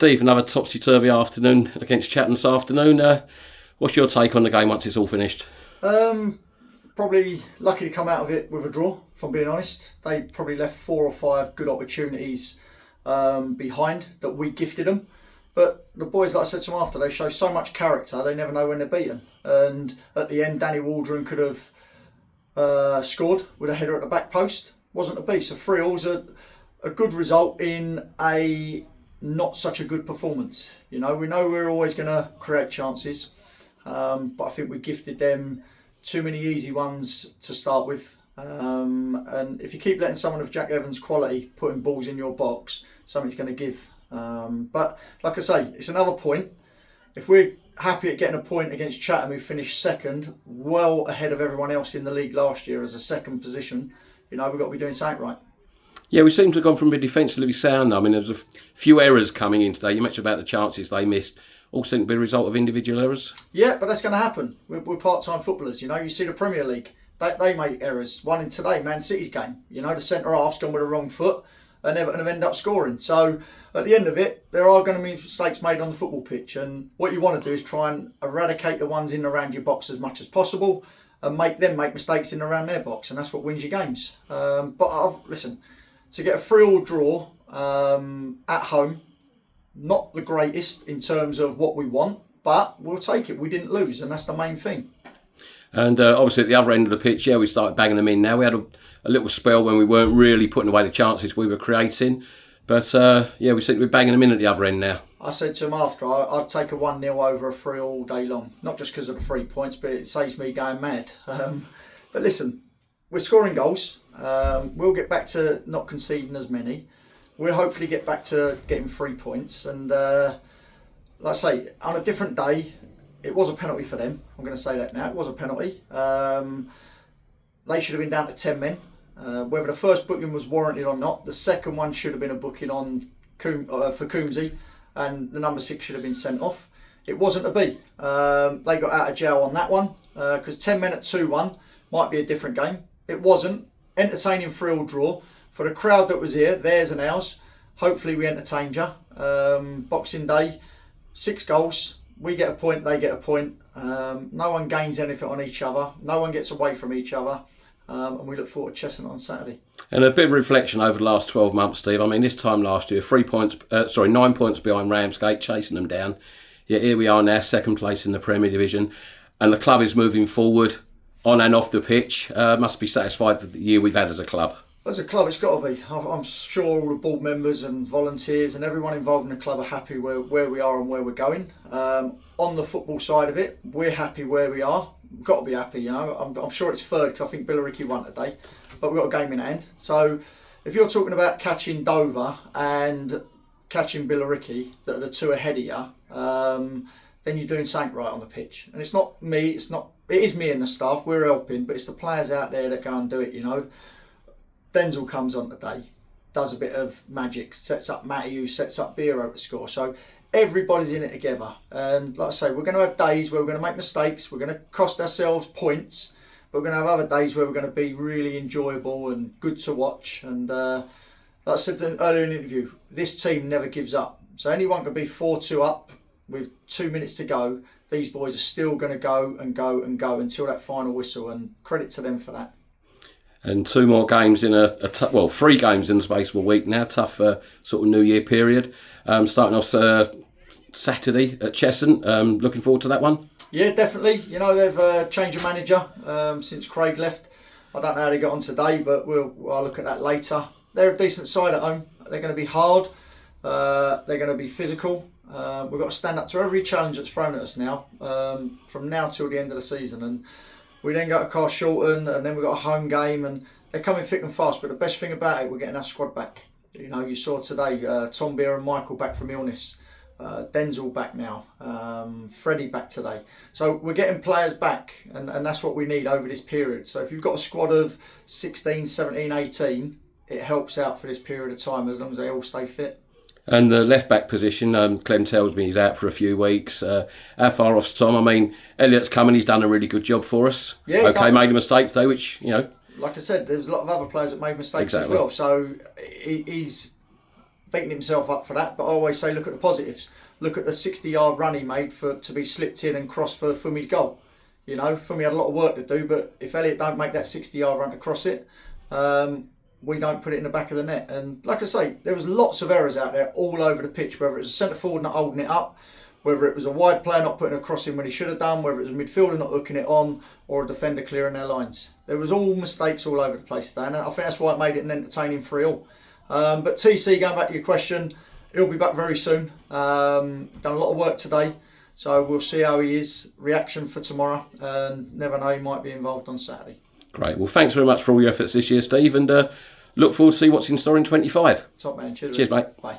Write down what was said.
Steve, another topsy-turvy afternoon against Chatham this afternoon. What's your take on the game once it's all finished? Probably lucky to come out of it with a draw, if I'm being honest. They probably left 4 or 5 good opportunities behind that we gifted them. But the boys, like I said to them after, they show so much character, they never know when they're beaten. And at the end, Danny Waldron could have scored with a header at the back post. Wasn't to be. So 3-all's a good result in a not such a good performance. You know, we know we're always going to create chances, but I think we gifted them too many easy ones to start with. And if you keep letting someone of Jack Evans' quality putting balls in your box, something's going to give. But like I say, it's another point. If we're happy at getting a point against Chatham, who finished second, well ahead of everyone else in the league last year as a second position, you know, we've got to be doing something right. Yeah, we seem to have gone from being defensively sound. I mean, there's a few errors coming in today. You mentioned about the chances they missed. All seem to be a result of individual errors. Yeah, but that's going to happen. We're part-time footballers. You know, you see the Premier League, they make errors. One in today, Man City's game. You know, the centre-half's gone with the wrong foot and Everton have ended up scoring. So at the end of it, there are going to be mistakes made on the football pitch. And what you want to do is try and eradicate the ones in and around your box as much as possible and make them make mistakes in and around their box. And that's what wins your games. Listen, to get a 3-all draw at home, not the greatest in terms of what we want, but we'll take it. We didn't lose, and that's the main thing. And obviously at the other end of the pitch, we started banging them in. Now we had a little spell when we weren't really putting away the chances we were creating. But we seem to be banging them in at the other end now. I said to him after, I'd take a 1-0 over a 3 all day long. Not just because of the 3 points, but it saves me going mad. But listen, we're scoring goals. We'll get back to not conceding as many. We'll hopefully get back to getting 3 points. And like I say, on a different day, it was a penalty for them. I'm going to say that now. It was a penalty. They should have been down to 10 men. Whether the first booking was warranted or not, the second one should have been a booking on for Coombsy, and the number 6 should have been sent off. It wasn't to be. They got out of jail on that one because 10 men at 2-1 might be a different game. It wasn't. Entertaining 3-all draw. For the crowd that was here, theirs and ours, hopefully we entertained you. Boxing Day, 6 goals. We get a point, they get a point. No one gains anything on each other. No one gets away from each other. And we look forward to Chestnut on Saturday. And a bit of reflection over the last 12 months, Steve. I mean, this time last year, 9 points behind Ramsgate, chasing them down. Yet here we are now, second place in the Premier Division. And the club is moving forward on and off the pitch. Must be satisfied with the year we've had as a club. As a club, it's got to be. I'm sure all the board members and volunteers and everyone involved in the club are happy where we are and where we're going. On the football side of it, we're happy where we are. We've got to be happy, you know. I'm sure it's third because I think Billericay won today, but we've got a game in hand. So if you're talking about catching Dover and catching Billericay, that are the 2 ahead of you, then you're doing something right on the pitch. And it's not me. It is me and the staff. We're helping, but it's the players out there that go and do it, you know. Denzel comes on today, does a bit of magic, sets up Matty, who sets up Biro to score. So everybody's in it together. And like I say, we're going to have days where we're going to make mistakes, we're going to cost ourselves points, but we're going to have other days where we're going to be really enjoyable and good to watch. And like I said earlier in the interview, this team never gives up. So anyone can be 4-2 up with 2 minutes to go. These boys are still going to go and go and go until that final whistle, and credit to them for that. And 2 more games in 3 games in the space of a week now. Tough sort of New Year period. Starting off Saturday at Cheshunt. Looking forward to that one. Yeah, definitely. You know, they've changed a manager since Craig left. I don't know how they got on today, but I'll look at that later. They're a decent side at home. They're going to be hard. They're going to be physical. We've got to stand up to every challenge that's thrown at us now, from now till the end of the season. And we then go to Carshalton, and then we've got a home game, and they're coming thick and fast. But the best thing about it, we're getting our squad back. You know, you saw today Tom Beer and Michael back from illness, Denzel back now, Freddie back today. So we're getting players back, and that's what we need over this period. So if you've got a squad of 16, 17, 18, it helps out for this period of time as long as they all stay fit. And the left-back position, Clem tells me he's out for a few weeks. How far off's Tom? I mean, Elliot's coming, he's done a really good job for us. Yeah, okay, made a mistake though, which, you know. Like I said, there's a lot of other players that made mistakes as well. So he's beating himself up for that, but I always say look at the positives. Look at the 60-yard run he made to be slipped in and crossed for Fumi's goal. You know, Fumi had a lot of work to do, but if Elliot don't make that 60-yard run to cross it, we don't put it in the back of the net. And like I say, there was lots of errors out there all over the pitch, whether it was a centre forward not holding it up, whether it was a wide player not putting a cross in when he should have done, whether it was a midfielder not hooking it on, or a defender clearing their lines. There was all mistakes all over the place today, and I think that's why it made it an entertaining 3-3. But TC, going back to your question, he'll be back very soon. Done a lot of work today, so we'll see how he is. Reaction for tomorrow, and never know, he might be involved on Saturday. Great. Well, thanks very much for all your efforts this year, Steve, and look forward to see what's in store in 25. Top man. Cheers. Cheers, mate. Bye.